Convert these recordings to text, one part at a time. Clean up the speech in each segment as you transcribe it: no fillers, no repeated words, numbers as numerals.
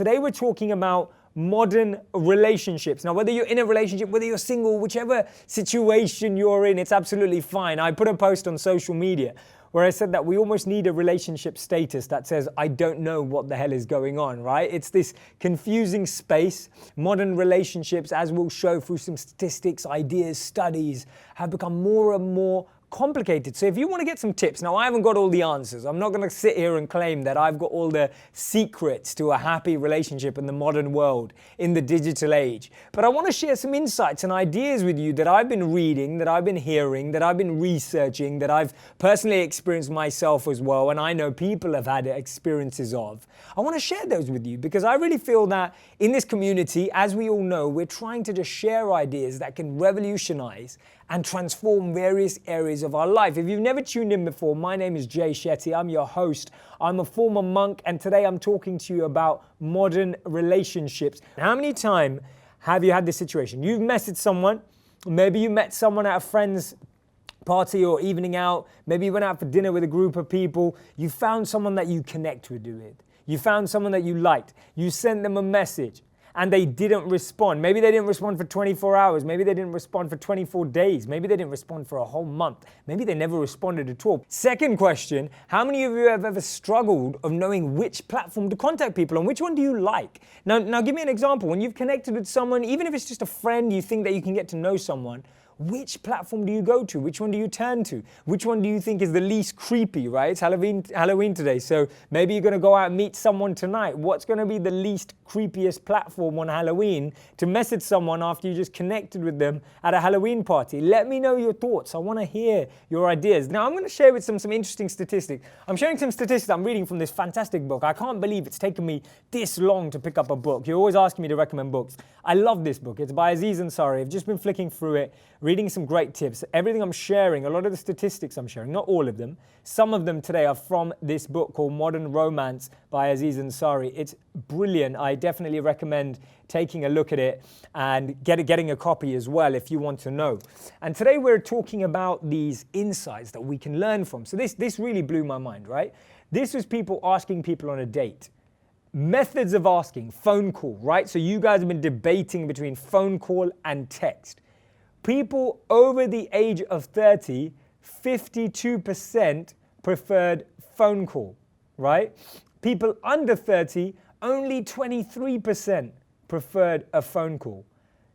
Today we're talking about modern relationships. Now, whether you're in a relationship, whether you're single, whichever situation you're in, it's absolutely fine. I put a post on social media where I said that we almost need a relationship status that says, I don't know what the hell is going on, right? It's this confusing space. Modern relationships, as we'll show through some statistics, ideas, studies, have become more and more complicated. So if you want to get some tips, now I haven't got all the answers. I'm not going to sit here and claim that I've got all the secrets to a happy relationship in the modern world, in the digital age. But I want to share some insights and ideas with you that I've been reading, that I've been hearing, that I've been researching, that I've personally experienced myself as well, and I know people have had experiences of. I want to share those with you because I really feel that in this community, as we all know, we're trying to just share ideas that can revolutionize and transform various areas of our life. If you've never tuned in before, my name is Shetty. I'm your host. I'm a former monk, and today I'm talking to you about modern relationships. How many times have you had this situation? You've messaged someone, maybe you met someone at a friend's party or evening out, maybe you went out for dinner with a group of people, you found someone that you connect with, you found someone that you liked, you sent them a message, and they didn't respond. Maybe they didn't respond for 24 hours. Maybe they didn't respond for 24 days. Maybe they didn't respond for a whole month. Maybe they never responded at all. Second question, how many of you have ever struggled of knowing which platform to contact people on? Which one do you like? Now give me an example. When you've connected with someone, even if it's just a friend, you think that you can get to know someone, which platform do you go to? Which one do you turn to? Which one do you think is the least creepy, right? It's Halloween today, so maybe you're going to go out and meet someone tonight. What's going to be the least creepiest platform on Halloween to message someone after you just connected with them at a Halloween party? Let me know your thoughts. I want to hear your ideas. Now, I'm going to share with some interesting statistics. I'm sharing some statistics I'm reading from this fantastic book. I can't believe it's taken me this long to pick up a book. You're always asking me to recommend books. I love this book. It's by Aziz Ansari. I've just been flicking through it, reading some great tips. Everything I'm sharing, a lot of the statistics I'm sharing, not all of them, some of them today are from this book called Modern Romance by Aziz Ansari. It's brilliant. I definitely recommend taking a look at it and getting a copy as well if you want to know. And today we're talking about these insights that we can learn from. So this really blew my mind, right? This was people asking people on a date. Methods of asking, phone call, right? So you guys have been debating between phone call and text. People over the age of 30, 52% preferred phone call, right? People under 30, only 23% preferred a phone call.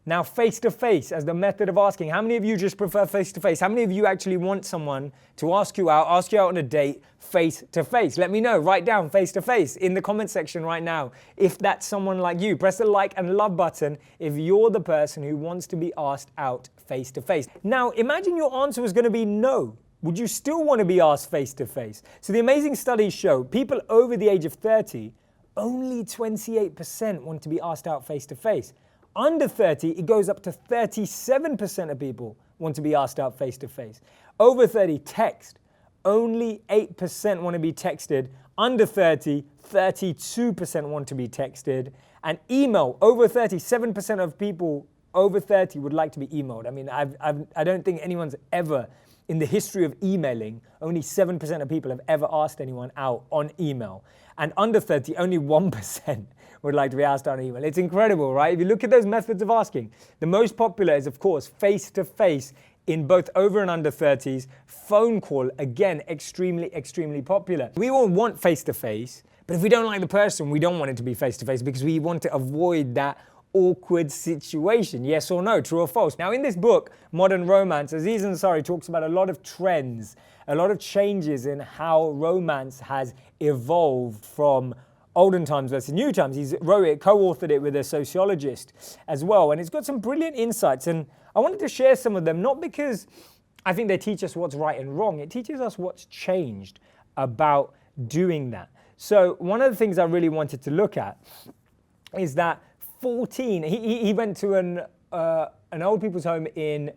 Now, face-to-face as the method of asking. How many of you just prefer face-to-face? How many of you actually want someone to ask you out on a date face-to-face? Let me know. Write down face-to-face in the comment section right now. If that's someone like you, press the like and love button if you're the person who wants to be asked out face-to-face. Now, imagine your answer was going to be no. Would you still want to be asked face-to-face? So the amazing studies show people over the age of 30, only 28% want to be asked out face-to-face. Under 30, it goes up to 37% of people want to be asked out face-to-face. Over 30, text. Only 8% want to be texted. Under 30, 32% want to be texted. And email, over 30, 7% of people over 30 would like to be emailed. I mean, I don't think anyone's ever, in the history of emailing, only 7% of people have ever asked anyone out on email. And under 30, only 1% would like to be asked on email. It's incredible, right? If you look at those methods of asking, the most popular is, of course, face-to-face in both over and under 30s. Phone call, again, extremely popular. We all want face-to-face, but if we don't like the person, we don't want it to be face-to-face because we want to avoid that awkward situation. Yes or no, true or false? Now, in this book, Modern Romance, Aziz Ansari talks about a lot of trends, a lot of changes in how romance has evolved from olden times versus new times. He's wrote it, co-authored it with a sociologist as well, and it's got some brilliant insights, and I wanted to share some of them, not because I think they teach us what's right and wrong, it teaches us what's changed about doing that. So one of the things I really wanted to look at is that 14, he went to an old people's home in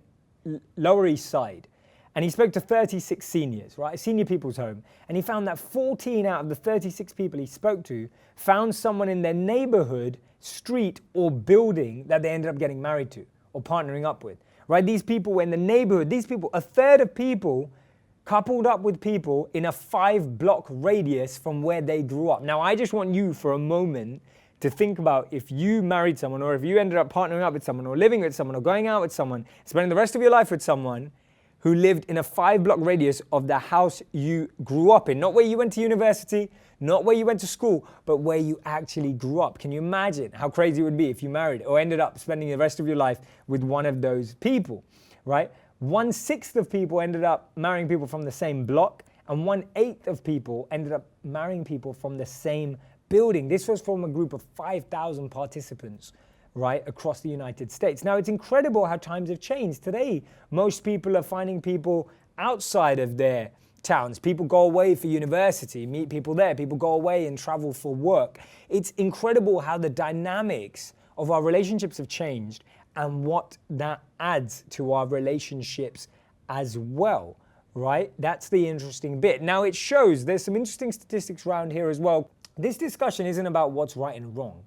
Lower East Side, and he spoke to 36 seniors, right? A senior people's home. And he found that 14 out of the 36 people he spoke to found someone in their neighborhood, street, or building that they ended up getting married to or partnering up with, right? These people were in the neighborhood. These people, a third of people coupled up with people in a 5-block radius from where they grew up. Now, I just want you for a moment to think about if you married someone, or if you ended up partnering up with someone, or living with someone, or going out with someone, spending the rest of your life with someone who lived in a 5-block radius of the house you grew up in. Not where you went to university, not where you went to school, but where you actually grew up. Can you imagine how crazy it would be if you married or ended up spending the rest of your life with one of those people, right? 1/6 of people ended up marrying people from the same block, and 1/8 of people ended up marrying people from the same building. This was from a group of 5,000 participants, right, across the United States. Now, it's incredible how times have changed. Today, most people are finding people outside of their towns. People go away for university, meet people there. People go away and travel for work. It's incredible how the dynamics of our relationships have changed and what that adds to our relationships as well, right? That's the interesting bit. Now, it shows there's some interesting statistics around here as well. This discussion isn't about what's right and wrong.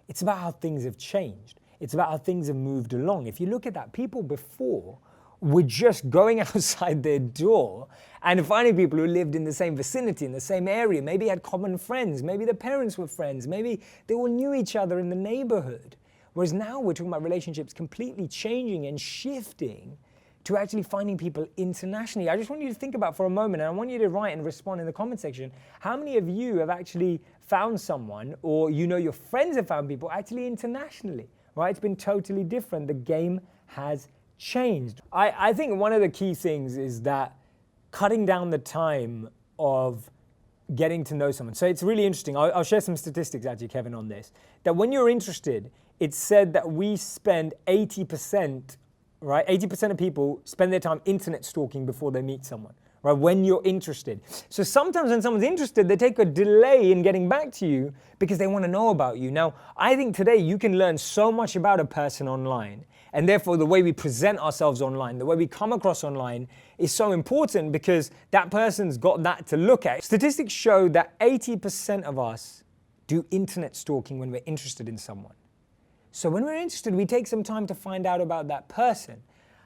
It's about how things have changed. It's about how things have moved along. If you look at that, people before were just going outside their door and finding people who lived in the same vicinity, in the same area, maybe had common friends, maybe their parents were friends, maybe they all knew each other in the neighborhood. Whereas now we're talking about relationships completely changing and shifting to actually finding people internationally. I just want you to think about for a moment, and I want you to write and respond in the comment section, how many of you have actually found someone, or you know your friends have found people actually internationally, right? It's been totally different. The game has changed. I think one of the key things is that cutting down the time of getting to know someone. So it's really interesting. I'll share some statistics actually, Kevin, on this. That when you're interested, it's said that we spend 80%, right? 80% of people spend their time internet stalking before they meet someone, right? When you're interested. So sometimes when someone's interested, they take a delay in getting back to you because they want to know about you. Now, I think today you can learn so much about a person online, and therefore the way we present ourselves online, the way we come across online is so important because that person's got that to look at. Statistics show that 80% of us do internet stalking when we're interested in someone. So when we're interested, we take some time to find out about that person.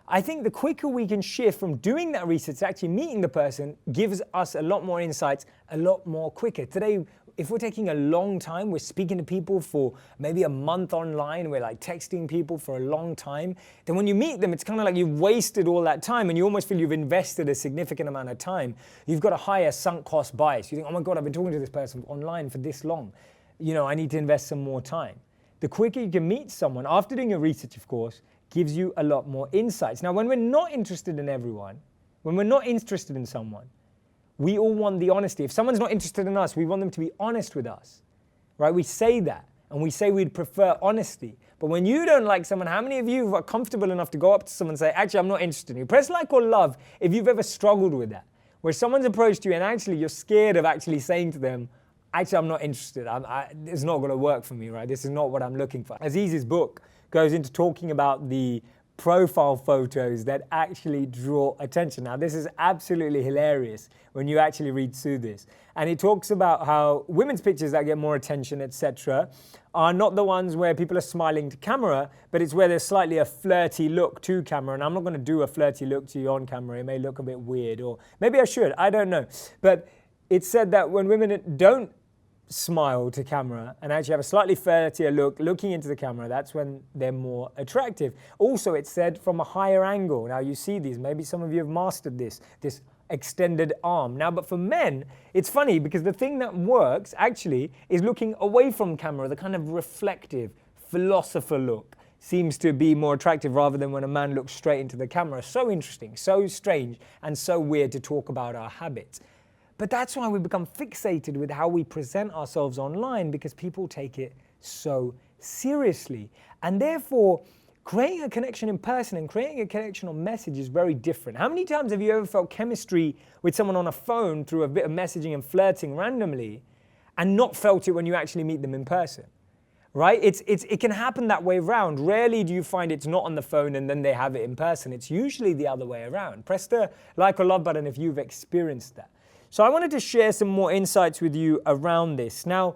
I think the quicker we can shift from doing that research to actually meeting the person gives us a lot more insights, a lot more quicker. Today, if we're taking a long time, we're speaking to people for maybe a month online, we're like texting people for a long time, then when you meet them, it's kind of like you've wasted all that time and you almost feel you've invested a significant amount of time. You've got a higher sunk cost bias. You think, oh my God, I've been talking to this person online for this long. You know, I need to invest some more time. The quicker you can meet someone, after doing your research, of course, gives you a lot more insights. Now, when we're not interested in everyone, when we're not interested in someone, we all want the honesty. If someone's not interested in us, we want them to be honest with us, right? We say that, and we say we'd prefer honesty. But when you don't like someone, how many of you are comfortable enough to go up to someone and say, actually, I'm not interested in you? Press like or love if you've ever struggled with that, where someone's approached you and actually you're scared of actually saying to them, actually, I'm not interested. It's not going to work for me, right? This is not what I'm looking for. Aziz's book goes into talking about the profile photos that actually draw attention. Now, this is absolutely hilarious when you actually read through this. And it talks about how women's pictures that get more attention, etc., are not the ones where people are smiling to camera, but it's where there's slightly a flirty look to camera. And I'm not going to do a flirty look to you on camera. It may look a bit weird, or maybe I should. I don't know. But it's said that when women don't smile to camera and actually have a slightly flirtier look looking into the camera, that's when they're more attractive. Also, it's said from a higher angle. Now you see these, maybe some of you have mastered this extended arm. Now, but for men, it's funny because the thing that works actually is looking away from camera. The kind of reflective philosopher look seems to be more attractive rather than when a man looks straight into the camera. So interesting, so strange, and so weird to talk about our habits. But that's why we become fixated with how we present ourselves online, because people take it so seriously. And therefore, creating a connection in person and creating a connection on message is very different. How many times have you ever felt chemistry with someone on a phone through a bit of messaging and flirting randomly and not felt it when you actually meet them in person? Right? It can happen that way around. Rarely do you find it's not on the phone and then they have it in person. It's usually the other way around. Press the like or love button if you've experienced that. So I wanted to share some more insights with you around this. Now,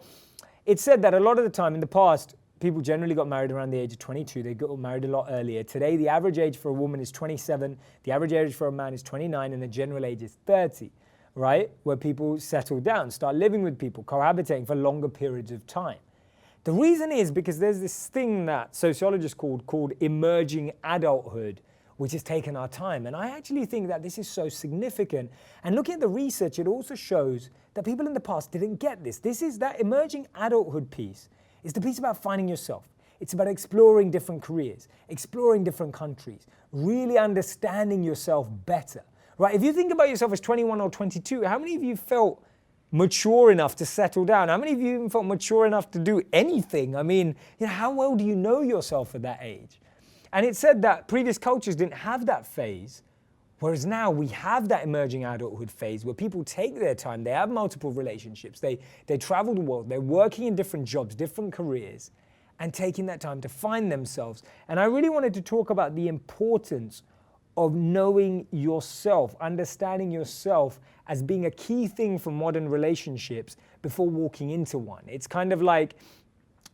it's said that a lot of the time in the past, people generally got married around the age of 22. They got married a lot earlier. Today, the average age for a woman is 27. The average age for a man is 29, and the general age is 30, right? Where people settle down, start living with people, cohabitating for longer periods of time. The reason is because there's this thing that sociologists called emerging adulthood, which has taken our time. And I actually think that this is so significant. And looking at the research, it also shows that people in the past didn't get this. This is that emerging adulthood piece. It's the piece about finding yourself. It's about exploring different careers, exploring different countries, really understanding yourself better, right? If you think about yourself as 21 or 22, how many of you felt mature enough to settle down? How many of you even felt mature enough to do anything? I mean, how well do you know yourself at that age? And it said that previous cultures didn't have that phase, whereas now we have that emerging adulthood phase where people take their time, they have multiple relationships, they travel the world, they're working in different jobs, different careers, and taking that time to find themselves. And I really wanted to talk about the importance of knowing yourself, understanding yourself as being a key thing for modern relationships before walking into one. It's kind of like,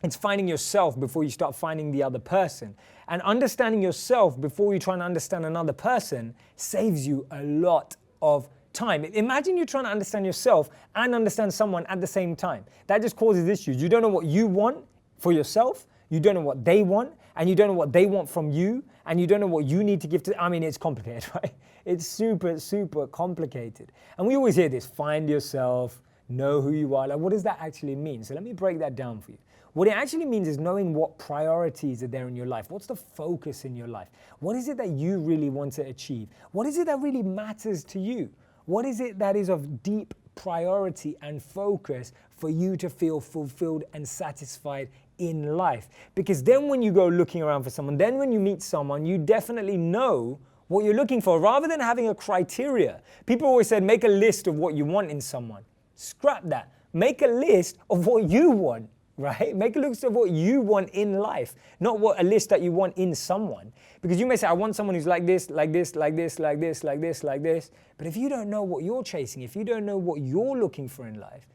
it's finding yourself before you start finding the other person. And understanding yourself before you try and understand another person saves you a lot of time. Imagine you're trying to understand yourself and understand someone at the same time. That just causes issues. You don't know what you want for yourself, you don't know what they want, and you don't know what they want from you, and you don't know what you need to give to, I mean, it's complicated, right? It's super, super complicated. And we always hear this, find yourself, know who you are. Like, what does that actually mean? So let me break that down for you. What it actually means is knowing what priorities are there in your life. What's the focus in your life? What is it that you really want to achieve? What is it that really matters to you? What is it that is of deep priority and focus for you to feel fulfilled and satisfied in life? Because then when you go looking around for someone, then when you meet someone, you definitely know what you're looking for, rather than having a criteria. People always said, make a list of what you want in someone. Scrap that. Make a list of what you want, right? Make a list of what you want in life, not what a list that you want in someone. Because you may say, I want someone who's like this, like this, like this, like this, like this, like this. But if you don't know what you're chasing, if you don't know what you're looking for in life,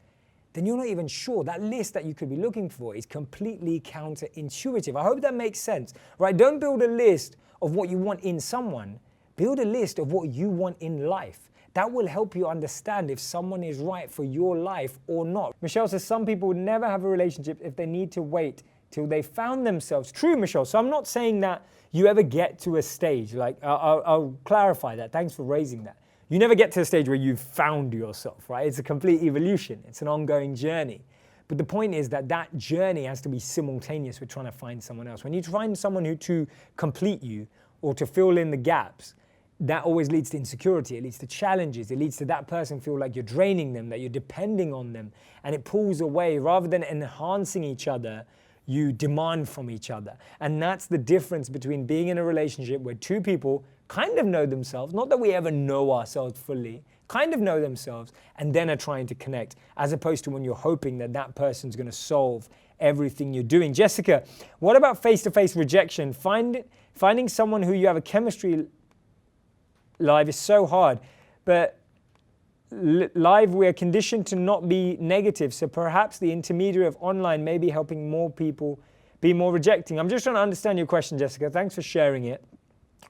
then you're not even sure. That list that you could be looking for is completely counterintuitive. I hope that makes sense, right? Don't build a list of what you want in someone. Build a list of what you want in life. That will help you understand if someone is right for your life or not. Michelle says some people would never have a relationship if they need to wait till they found themselves. True, Michelle. So I'm not saying that you ever get to a stage. Like, I'll clarify that. Thanks for raising that. You never get to a stage where you've found yourself, right? It's a complete evolution. It's an ongoing journey. But the point is that that journey has to be simultaneous with trying to find someone else. When you find someone to complete you or to fill in the gaps, that always leads to insecurity. It leads to challenges. It leads to that person feel like you're draining them, that you're depending on them. And it pulls away. Rather than enhancing each other, you demand from each other. And that's the difference between being in a relationship where two people kind of know themselves, not that we ever know ourselves fully, kind of know themselves, and then are trying to connect, as opposed to when you're hoping that that person's going to solve everything you're doing. Jessica, what about face-to-face rejection? Finding someone who you have a chemistry live is so hard, but live we're conditioned to not be negative, so perhaps the intermediary of online may be helping more people be more rejecting. I'm just trying to understand your question, Jessica. Thanks for sharing it.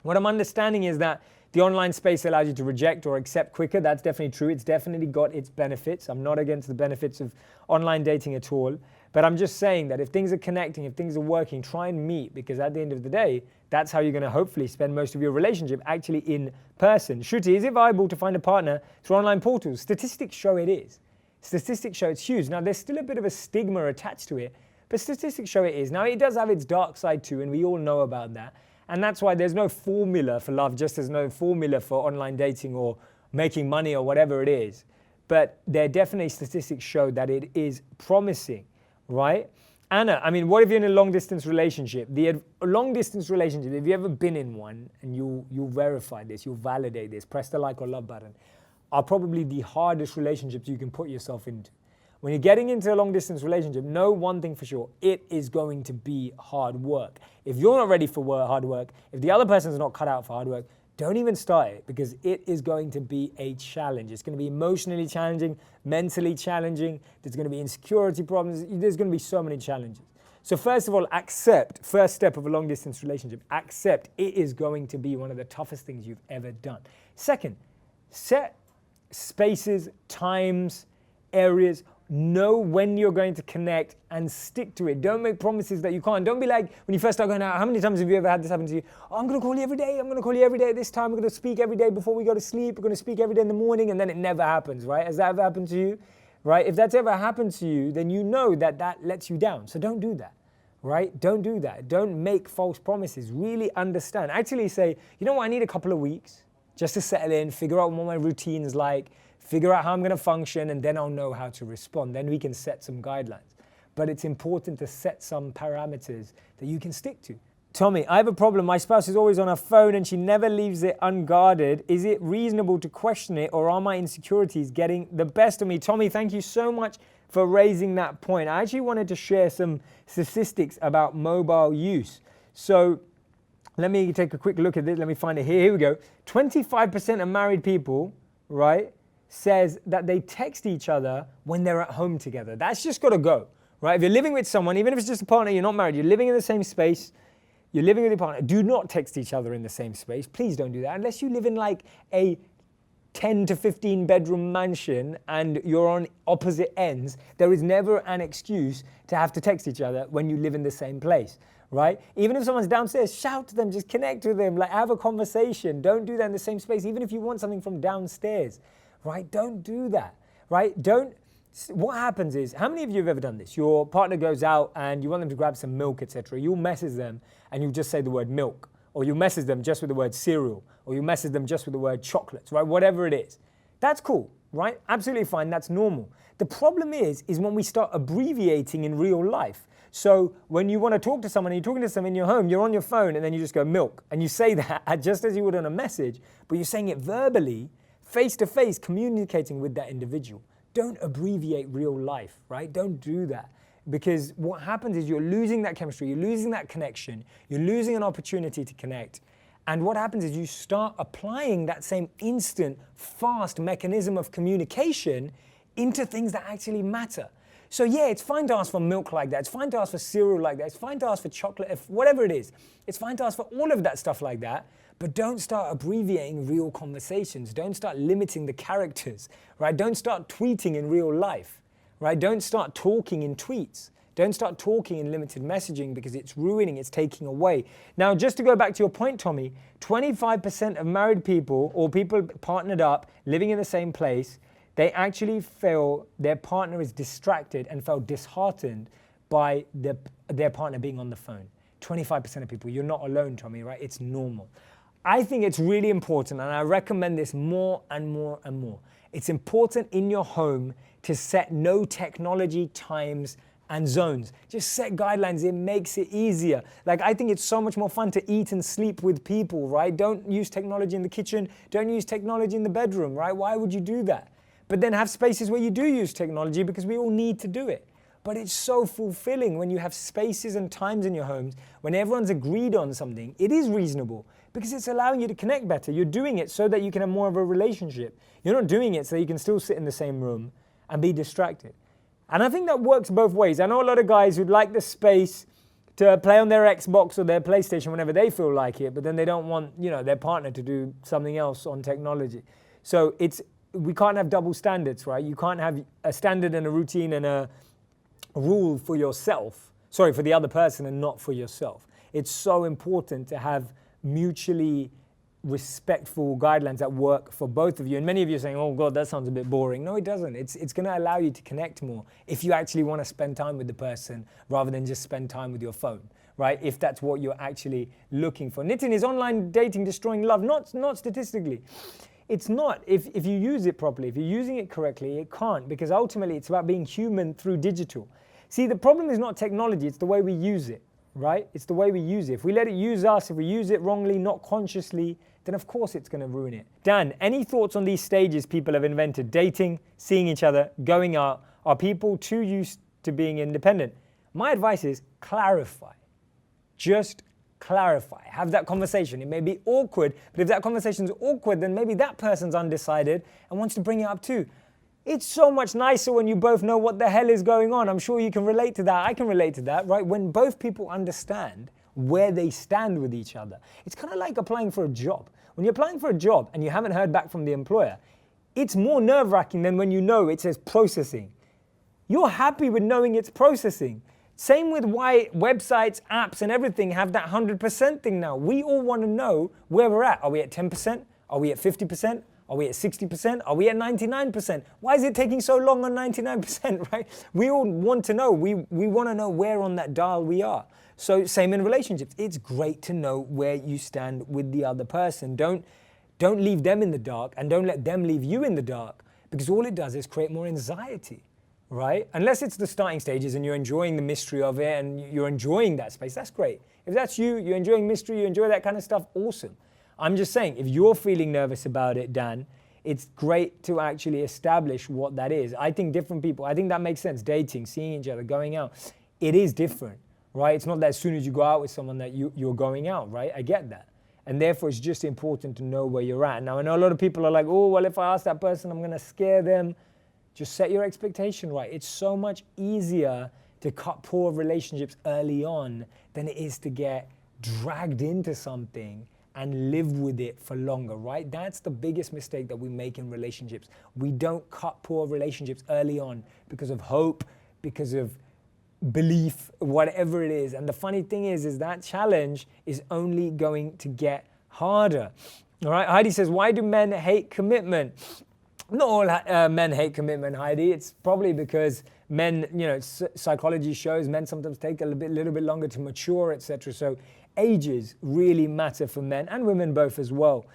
What I'm understanding is that the online space allows you to reject or accept quicker. That's definitely true. It's definitely got its benefits. I'm not against the benefits of online dating at all. But I'm just saying that if things are connecting, if things are working, try and meet, because at the end of the day, that's how you're going to hopefully spend most of your relationship actually in person. Shruti, is it viable to find a partner through online portals? Statistics show it is. Statistics show it's huge. Now, there's still a bit of a stigma attached to it, but statistics show it is. Now, it does have its dark side too, and we all know about that. And that's why there's no formula for love, just as no formula for online dating or making money or whatever it is. But there definitely statistics show that it is promising, right? Anna, I mean, what if you're in a long-distance relationship? The long-distance relationship, if you've ever been in one, and you'll verify this, you'll validate this, press the like or love button, are probably the hardest relationships you can put yourself into. When you're getting into a long-distance relationship, know one thing for sure, it is going to be hard work. If you're not ready for hard work, if the other person's not cut out for hard work, don't even start it, because it is going to be a challenge. It's going to be emotionally challenging, mentally challenging. There's going to be insecurity problems. There's going to be so many challenges. So first of all, accept, first step of a long-distance relationship, accept it is going to be one of the toughest things you've ever done. Second, set spaces, times, areas know when you're going to connect and stick to it. Don't make promises that you can't. Don't be like, when you first start going out, how many times have you ever had this happen to you? Oh, I'm going to call you every day. I'm going to call you every day at this time. We're going to speak every day before we go to sleep. We're going to speak every day in the morning, and then it never happens, right? Has that ever happened to you? Right? If that's ever happened to you, then you know that that lets you down. So don't do that, right? Don't do that. Don't make false promises. Really understand. Actually say, you know what, I need a couple of weeks just to settle in, figure out what my routine's like, figure out how I'm going to function, and then I'll know how to respond. Then we can set some guidelines. But it's important to set some parameters that you can stick to. Tommy, I have a problem. My spouse is always on her phone and she never leaves it unguarded. Is it reasonable to question it, or are my insecurities getting the best of me? Tommy, thank you so much for raising that point. I actually wanted to share some statistics about mobile use. So let me take a quick look at this. Let me find it here. Here we go. 25% of married people, right, says that they text each other when they're at home together. That's just got to go, right? If you're living with someone, even if it's just a partner, you're not married, you're living in the same space, you're living with your partner, do not text each other in the same space. Please don't do that. Unless you live in like a 10 to 15 bedroom mansion and you're on opposite ends, there is never an excuse to have to text each other when you live in the same place, right? Even if someone's downstairs, shout to them, just connect with them, like have a conversation. Don't do that in the same space, even if you want something from downstairs, right? Don't do that, right? What happens is, how many of you have ever done this? Your partner goes out and you want them to grab some milk, etc. You'll message them and you just say the word milk, or you message them just with the word cereal, or you message them just with the word chocolates, right? Whatever it is. That's cool, right? Absolutely fine, that's normal. The problem is when we start abbreviating in real life. So when you want to talk to someone, you're talking to someone in your home, you're on your phone and then you just go milk, and you say that just as you would on a message, but you're saying it verbally, face to face, communicating with that individual. Don't abbreviate real life, right? Don't do that. Because what happens is you're losing that chemistry, you're losing that connection, you're losing an opportunity to connect. And what happens is you start applying that same instant, fast mechanism of communication into things that actually matter. So yeah, it's fine to ask for milk like that, it's fine to ask for cereal like that, it's fine to ask for chocolate, whatever it is. It's fine to ask for all of that stuff like that, but don't start abbreviating real conversations. Don't start limiting the characters, right? Don't start tweeting in real life. Right? Don't start talking in tweets. Don't start talking in limited messaging, because it's ruining, it's taking away. Now, just to go back to your point, Tommy, 25% of married people, or people partnered up, living in the same place, they actually feel their partner is distracted and felt disheartened by their partner being on the phone. 25% of people. You're not alone, Tommy, right? It's normal. I think it's really important, and I recommend this more and more and more. It's important in your home to set no technology times and zones. Just set guidelines, it makes it easier. Like, I think it's so much more fun to eat and sleep with people, right? Don't use technology in the kitchen, don't use technology in the bedroom, right? Why would you do that? But then have spaces where you do use technology, because we all need to do it. But it's so fulfilling when you have spaces and times in your homes, when everyone's agreed on something. It is reasonable, because it's allowing you to connect better. You're doing it so that you can have more of a relationship. You're not doing it so you can still sit in the same room and be distracted. And I think that works both ways. I know a lot of guys who'd like the space to play on their Xbox or their PlayStation whenever they feel like it, but then they don't want, their partner to do something else on technology. So we can't have double standards, right? You can't have a standard and a routine and a rule for yourself, for the other person, and not for yourself. It's so important to have mutually respectful guidelines that work for both of you. And many of you are saying, oh God, that sounds a bit boring. No, it doesn't. It's going to allow you to connect more if you actually want to spend time with the person rather than just spend time with your phone, right? If that's what you're actually looking for. Nitin, is online dating destroying love? Not statistically. It's not. If you use it properly, if you're using it correctly, it can't, because ultimately it's about being human through digital. See, the problem is not technology, it's the way we use it, right? It's the way we use it. If we let it use us, if we use it wrongly, not consciously, then of course it's going to ruin it. Dan, any thoughts on these stages people have invented? Dating, seeing each other, going out. Are people too used to being independent? My advice is clarify. Just clarify. Have that conversation. It may be awkward, but if that conversation's awkward, then maybe that person's undecided and wants to bring it up too. It's so much nicer when you both know what the hell is going on. I'm sure you can relate to that. I can relate to that, right? When both people understand where they stand with each other. It's kind of like applying for a job. When you're applying for a job and you haven't heard back from the employer, it's more nerve-wracking than when you know it says processing. you're happy with knowing it's processing. Same with why websites, apps, and everything have that 100% thing now. We all want to know where we're at. Are we at 10%? Are we at 50%? Are we at 60%? Are we at 99%? Why is it taking so long on 99%, right? We all want to know. We want to know where on that dial we are. So same in relationships. It's great to know where you stand with the other person. Don't leave them in the dark, and don't let them leave you in the dark, because all it does is create more anxiety, right? Unless it's the starting stages and you're enjoying the mystery of it and you're enjoying that space, that's great. If that's you, you're enjoying mystery, you enjoy that kind of stuff, awesome. I'm just saying, if you're feeling nervous about it, Dan, it's great to actually establish what that is. I think different people, I think that makes sense. Dating, seeing each other, going out, it is different, right? It's not that as soon as you go out with someone that you're going out, right? I get that. And therefore, it's just important to know where you're at. Now, I know a lot of people are like, oh, well, if I ask that person, I'm going to scare them. Just set your expectation right. It's so much easier to cut poor relationships early on than it is to get dragged into something and live with it for longer, right? That's the biggest mistake that we make in relationships. We don't cut poor relationships early on because of hope, because of belief, whatever it is. And the funny thing is that challenge is only going to get harder. All right, Heidi says, why do men hate commitment? Not all men hate commitment, Heidi. It's probably because men, psychology shows men sometimes take a little bit longer to mature, etc. So ages really matter for men and women both as well.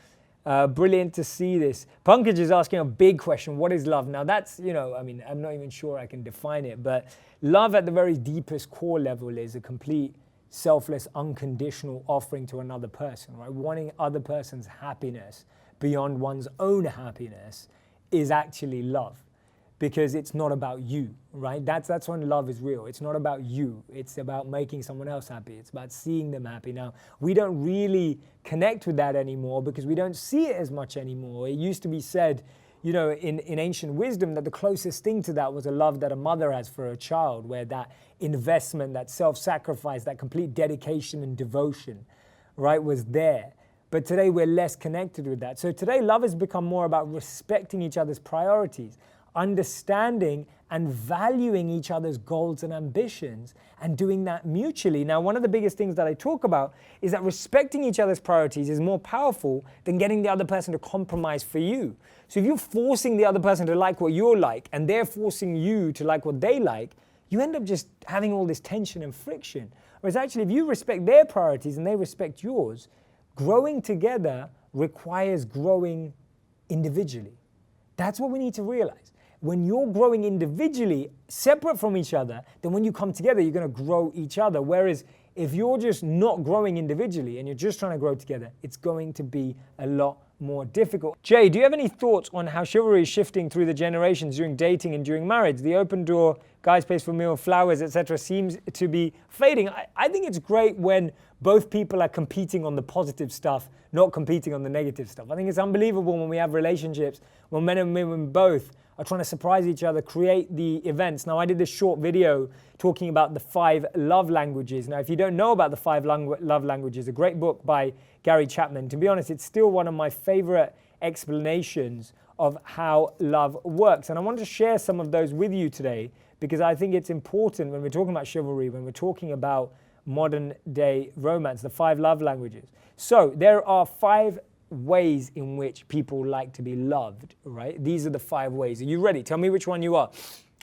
Brilliant to see this. Punkage is asking a big question. What is love? Now that's, I'm not even sure I can define it, but love at the very deepest core level is a complete, selfless, unconditional offering to another person, right? Wanting other person's happiness beyond one's own happiness is actually love, because it's not about you, right? That's when love is real. It's not about you. It's about making someone else happy. It's about seeing them happy. Now, we don't really connect with that anymore because we don't see it as much anymore. It used to be said, in ancient wisdom, that the closest thing to that was a love that a mother has for a child, where that investment, that self-sacrifice, that complete dedication and devotion, right, was there. But today we're less connected with that. So today love has become more about respecting each other's priorities, understanding and valuing each other's goals and ambitions, and doing that mutually. Now, one of the biggest things that I talk about is that respecting each other's priorities is more powerful than getting the other person to compromise for you. So if you're forcing the other person to like what you're like, and they're forcing you to like what they like, you end up just having all this tension and friction. Whereas actually, if you respect their priorities and they respect yours, growing together requires growing individually. That's what we need to realize. When you're growing individually, separate from each other, then when you come together, you're going to grow each other. Whereas if you're just not growing individually and you're just trying to grow together, it's going to be a lot more difficult. Jay, do you have any thoughts on how chivalry is shifting through the generations during dating and during marriage? The open door, guys pays for meal, flowers, etc. seems to be fading. I think it's great when both people are competing on the positive stuff, not competing on the negative stuff. I think it's unbelievable when we have relationships, when men and women both are trying to surprise each other, create the events. Now, I did this short video talking about the 5 love languages. Now, if you don't know about the 5 love languages, a great book by Gary Chapman. To be honest, it's still one of my favorite explanations of how love works. And I want to share some of those with you today, because I think it's important when we're talking about chivalry, when we're talking about modern day romance, the 5 love languages. So there are 5 ways in which people like to be loved, right? These are the 5 ways. Are you ready? Tell me which one you are.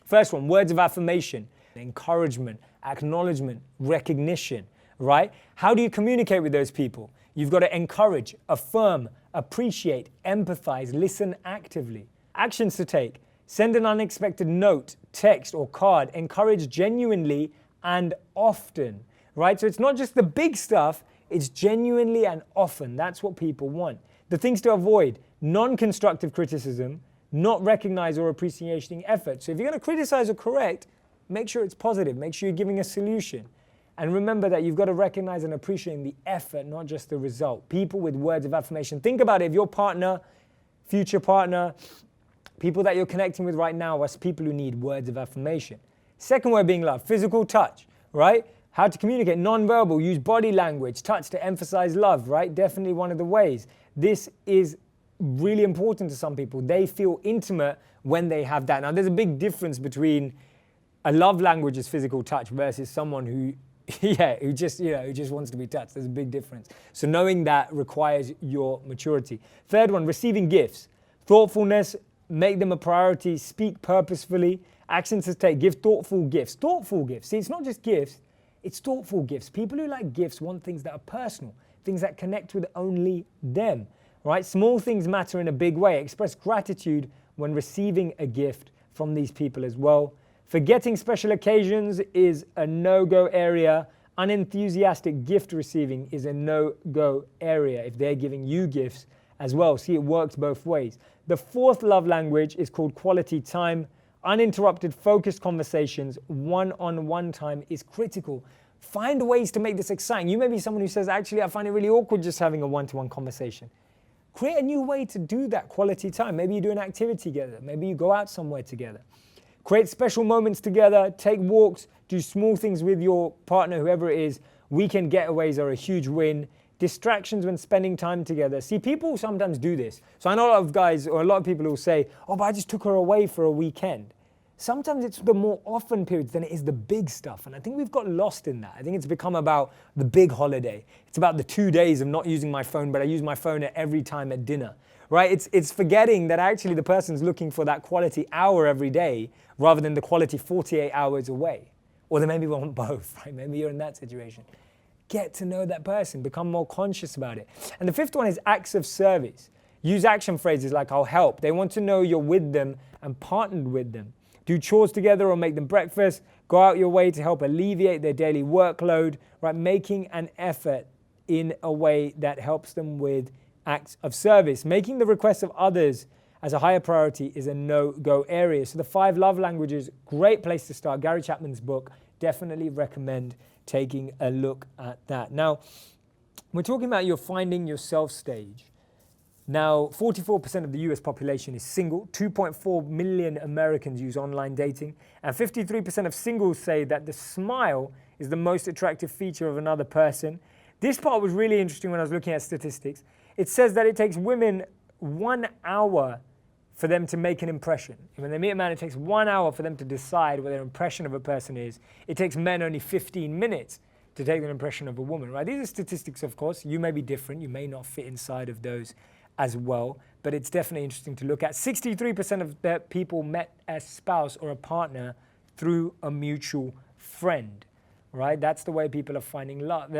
First one, words of affirmation, encouragement, acknowledgement, recognition, right? How do you communicate with those people? You've got to encourage, affirm, appreciate, empathize, listen actively. Actions to take: send an unexpected note, text, or card. Encourage genuinely and often, right? So it's not just the big stuff, it's genuinely and often. That's what people want. The things to avoid: non-constructive criticism, not recognize or appreciating effort. So if you're going to criticize or correct, make sure it's positive. Make sure you're giving a solution. And remember that you've got to recognize and appreciate the effort, not just the result. People with words of affirmation. Think about it. If your partner, future partner, people that you're connecting with right now are people who need words of affirmation. Second word being love, physical touch, right? How to communicate, non-verbal, use body language, touch to emphasize love, right? Definitely one of the ways. This is really important to some people. They feel intimate when they have that. Now, there's a big difference between a love language is physical touch versus someone who who just wants to be touched. There's a big difference. So knowing that requires your maturity. Third one, receiving gifts. Thoughtfulness, make them a priority, speak purposefully, actions to take, give thoughtful gifts. Thoughtful gifts. See, it's not just gifts, it's thoughtful gifts. People who like gifts want things that are personal, things that connect with only them, right? Small things matter in a big way. Express gratitude when receiving a gift from these people as well. Forgetting special occasions is a no-go area. Unenthusiastic gift receiving is a no-go area if they're giving you gifts as well. See, it works both ways. The fourth love language is called quality time. Uninterrupted, focused conversations, one-on-one time is critical. Find ways to make this exciting. You may be someone who says, actually, I find it really awkward just having a one-to-one conversation. Create a new way to do that quality time. Maybe you do an activity together. Maybe you go out somewhere together. Create special moments together, take walks, do small things with your partner, whoever it is. Weekend getaways are a huge win. Distractions when spending time together. See, people sometimes do this. So I know a lot of guys or a lot of people who say, oh, but I just took her away for a weekend. Sometimes it's the more often periods than it is the big stuff. And I think we've got lost in that. I think it's become about the big holiday. It's about the 2 days of not using my phone, but I use my phone at every time at dinner, right? It's forgetting that actually the person's looking for that quality hour every day rather than the quality 48 hours away. Or they maybe want both, right? Maybe you're in that situation. Get to know that person, become more conscious about it. And the fifth one is acts of service. Use action phrases like I'll help. They want to know you're with them and partnered with them. Do chores together or make them breakfast. Go out your way to help alleviate their daily workload, right? Making an effort in a way that helps them with acts of service. Making the requests of others as a higher priority is a no-go area. So the 5 love languages, great place to start. Gary Chapman's book, definitely recommend taking a look at that. Now, we're talking about your finding yourself stage. Now, 44% of the US population is single. 2.4 million Americans use online dating. And 53% of singles say that the smile is the most attractive feature of another person. This part was really interesting when I was looking at statistics. It says that it takes women 1 hour for them to make an impression. When they meet a man, it takes 1 hour for them to decide what their impression of a person is. It takes men only 15 minutes to take an impression of a woman, right? These are statistics, of course. You may be different. You may not fit inside of those as well, but it's definitely interesting to look at. 63% of the people met a spouse or a partner through a mutual friend, right? That's the way people are finding love.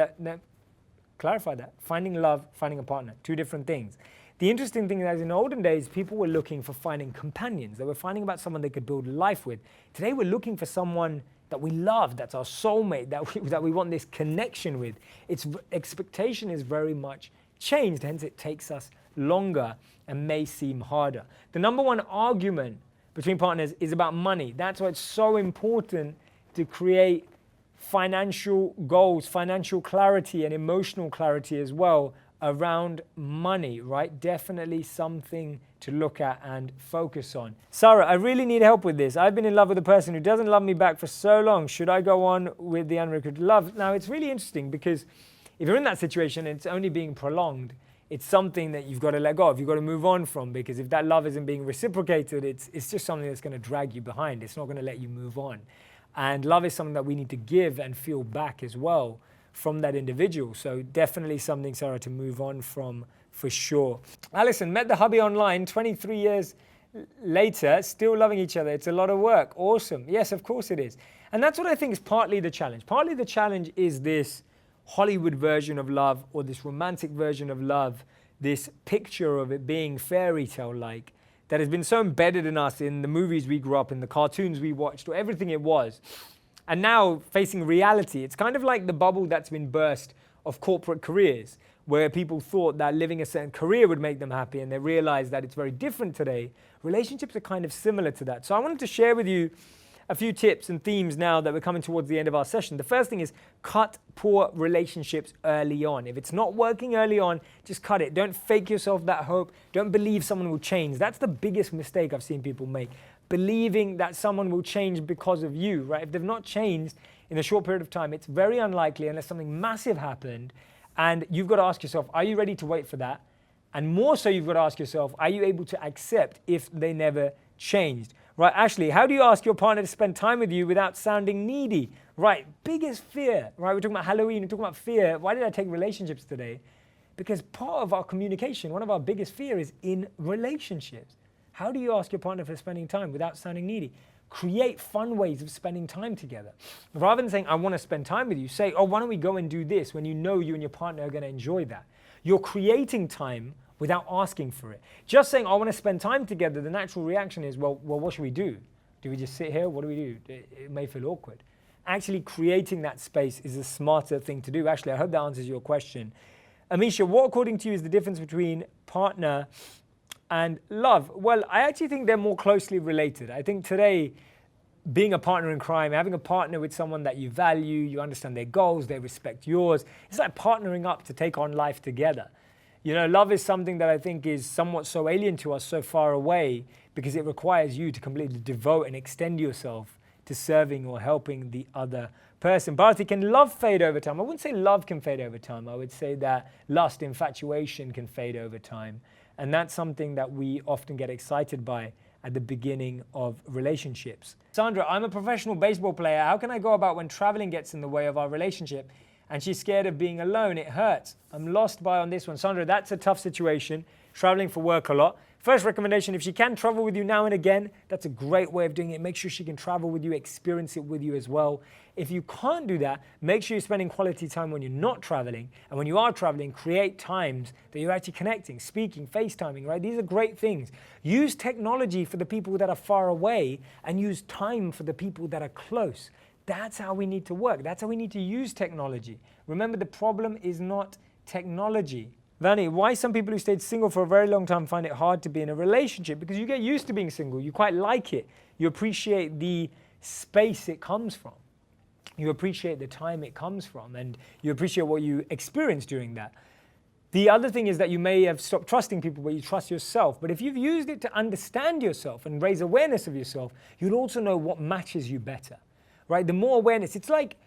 Clarify that. Finding love, finding a partner, 2 different things. The interesting thing is in olden days, people were looking for finding companions. They were finding about someone they could build life with. Today, we're looking for someone that we love, that's our soulmate, that we want this connection with. Its expectation is very much changed, hence it takes us longer and may seem harder. The number one argument between partners is about money. That's why it's so important to create financial goals, financial clarity, and emotional clarity as well around money, right? Definitely something to look at and focus on. Sarah, I really need help with this. I've been in love with a person who doesn't love me back for so long. Should I go on with the unrequited love? Now, it's really interesting because if you're in that situation and it's only being prolonged, it's something that you've got to let go of. You've got to move on from, because if that love isn't being reciprocated, it's just something that's going to drag you behind. It's not going to let you move on. And love is something that we need to give and feel back as well from that individual. So definitely something, Sarah, to move on from for sure. Alison, met the hubby online, 23 years later, still loving each other. It's a lot of work. Awesome. Yes, of course it is. And that's what I think is partly the challenge. Partly the challenge is this Hollywood version of love, or this romantic version of love, this picture of it being fairy tale-like that has been so embedded in us in the movies we grew up in, the cartoons we watched, or everything it was. And now facing reality, it's kind of like the bubble that's been burst of corporate careers, where people thought that living a certain career would make them happy, and they realized that it's very different today. Relationships are kind of similar to that. So I wanted to share with you a few tips and themes now that we're coming towards the end of our session. The first thing is cut poor relationships early on. If it's not working early on, just cut it. Don't fake yourself that hope. Don't believe someone will change. That's the biggest mistake I've seen people make. Believing that someone will change because of you, right? If they've not changed in a short period of time, it's very unlikely unless something massive happened. And you've got to ask yourself, are you ready to wait for that? And more so, you've got to ask yourself, are you able to accept if they never changed? Right, Ashley, how do you ask your partner to spend time with you without sounding needy? Right, biggest fear, right? We're talking about Halloween, we're talking about fear. Why did I take relationships today? Because part of our communication, one of our biggest fear is in relationships. How do you ask your partner for spending time without sounding needy? Create fun ways of spending time together. Rather than saying, I want to spend time with you, say, oh, why don't we go and do this, when you know you and your partner are going to enjoy that. You're creating time without asking for it. Just saying, I want to spend time together, the natural reaction is, well, what should we do? Do we just sit here? What do we do? It may feel awkward. Actually creating that space is a smarter thing to do. Actually, I hope that answers your question. Amisha, what according to you is the difference between partner and love? Well, I actually think they're more closely related. I think today, being a partner in crime, having a partner with someone that you value, you understand their goals, they respect yours, it's like partnering up to take on life together. You know, love is something that I think is somewhat so alien to us, so far away, because it requires you to completely devote and extend yourself to serving or helping the other person. Bharati, can love fade over time? I wouldn't say love can fade over time. I would say that lust, infatuation can fade over time. And that's something that we often get excited by at the beginning of relationships. Sandra, I'm a professional baseball player. How can I go about when traveling gets in the way of our relationship and she's scared of being alone? It hurts. I'm lost by on this one. Sandra, that's a tough situation, traveling for work a lot. First recommendation, if she can travel with you now and again, that's a great way of doing it. Make sure she can travel with you, experience it with you as well. If you can't do that, make sure you're spending quality time when you're not traveling. And when you are traveling, create times that you're actually connecting, speaking, FaceTiming, right? These are great things. Use technology for the people that are far away and use time for the people that are close. That's how we need to work. That's how we need to use technology. Remember, the problem is not technology. Vanny, why some people who stayed single for a very long time find it hard to be in a relationship? Because you get used to being single. You quite like it. You appreciate the space it comes from. You appreciate the time it comes from. And you appreciate what you experience during that. The other thing is that you may have stopped trusting people, but you trust yourself. But if you've used it to understand yourself and raise awareness of yourself, you'll also know what matches you better. Right? The more awareness, it's like,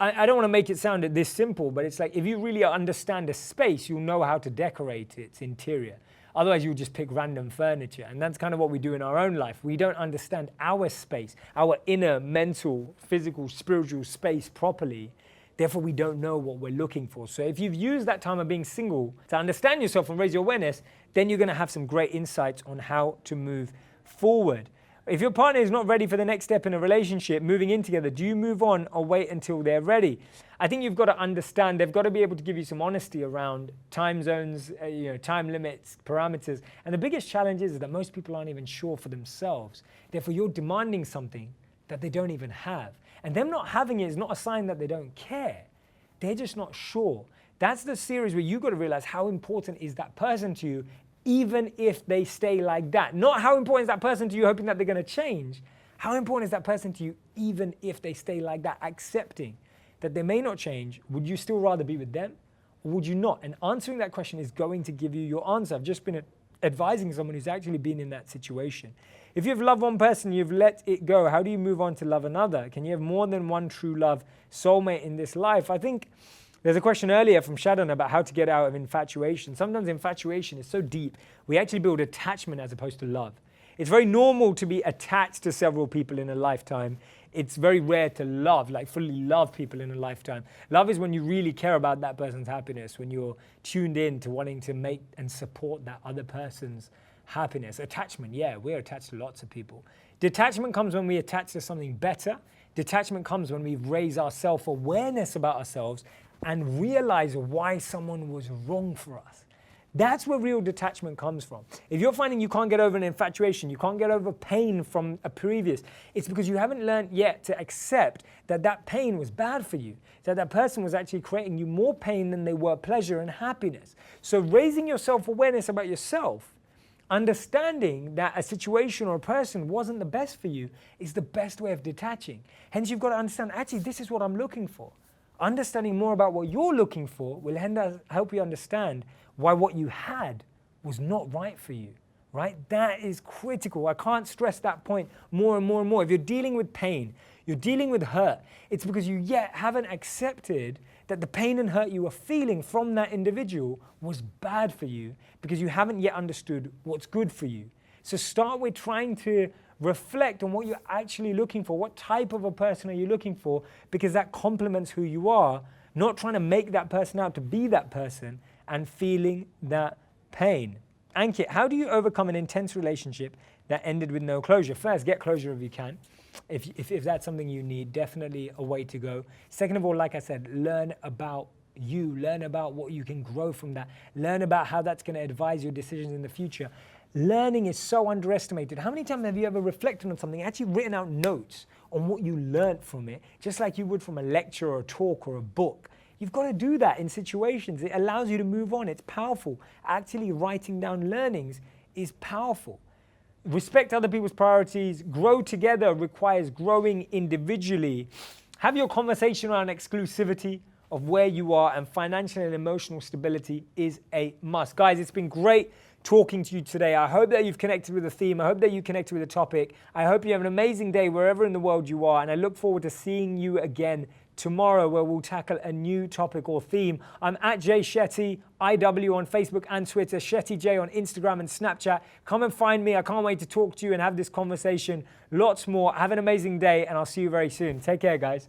I don't want to make it sound this simple, but it's like if you really understand a space, you'll know how to decorate its interior. Otherwise, you'll just pick random furniture. And that's kind of what we do in our own life. We don't understand our space, our inner mental, physical, spiritual space properly. Therefore, we don't know what we're looking for. So if you've used that time of being single to understand yourself and raise your awareness, then you're going to have some great insights on how to move forward. If your partner is not ready for the next step in a relationship, moving in together, do you move on or wait until they're ready? I think you've got to understand, they've got to be able to give you some honesty around time zones, time limits, parameters. And the biggest challenge is that most people aren't even sure for themselves. Therefore, you're demanding something that they don't even have. And them not having it is not a sign that they don't care. They're just not sure. That's the series where you've got to realize how important is that person to you, even if they stay like that. Not how important is that person to you hoping that they're going to change. How important is that person to you even if they stay like that, accepting that they may not change? Would you still rather be with them or would you not? And answering that question is going to give you your answer. I've just been advising someone who's actually been in that situation. If you've loved one person, you've let it go, how do you move on to love another? Can you have more than one true love soulmate in this life? I think there's a question earlier from Shadon about how to get out of infatuation. Sometimes infatuation is so deep, we actually build attachment as opposed to love. It's very normal to be attached to several people in a lifetime. It's very rare to love, like fully love people in a lifetime. Love is when you really care about that person's happiness, when you're tuned in to wanting to make and support that other person's happiness. Attachment, yeah, we're attached to lots of people. Detachment comes when we attach to something better. Detachment comes when we raise our self-awareness about ourselves and realize why someone was wrong for us. That's where real detachment comes from. If you're finding you can't get over an infatuation, you can't get over pain from a previous, it's because you haven't learned yet to accept that that pain was bad for you, that that person was actually creating you more pain than they were pleasure and happiness. So raising your self-awareness about yourself, understanding that a situation or a person wasn't the best for you is the best way of detaching. Hence, you've got to understand, actually, this is what I'm looking for. Understanding more about what you're looking for will help you understand why what you had was not right for you, right? That is critical. I can't stress that point more and more and more. If you're dealing with pain, you're dealing with hurt, it's because you yet haven't accepted that the pain and hurt you were feeling from that individual was bad for you because you haven't yet understood what's good for you. So start with trying to reflect on what you're actually looking for. What type of a person are you looking for? Because that complements who you are, not trying to make that person out to be that person and feeling that pain. Ankit, how do you overcome an intense relationship that ended with no closure? First, get closure if you can. If that's something you need, definitely a way to go. Second of all, like I said, learn about you. Learn about what you can grow from that. Learn about how that's going to advise your decisions in the future. Learning is so underestimated. How many times have you ever reflected on something, actually written out notes on what you learned from it, just like you would from a lecture or a talk or a book? You've got to do that in situations. It allows you to move on. It's powerful. Actually writing down learnings is powerful. Respect other people's priorities. Grow together requires growing individually. Have your conversation around exclusivity of where you are, and financial and emotional stability is a must. Guys, it's been great talking to you today. I hope that you've connected with the theme. I hope that you connected with the topic. I hope you have an amazing day wherever in the world you are, and I look forward to seeing you again tomorrow, where we'll tackle a new topic or theme. I'm at Shetty IW on Facebook and Twitter, Shetty J on Instagram and Snapchat. Come and find me. I can't wait to talk to you and have this conversation. Lots more. Have an amazing day, and I'll see you very soon. Take care, guys.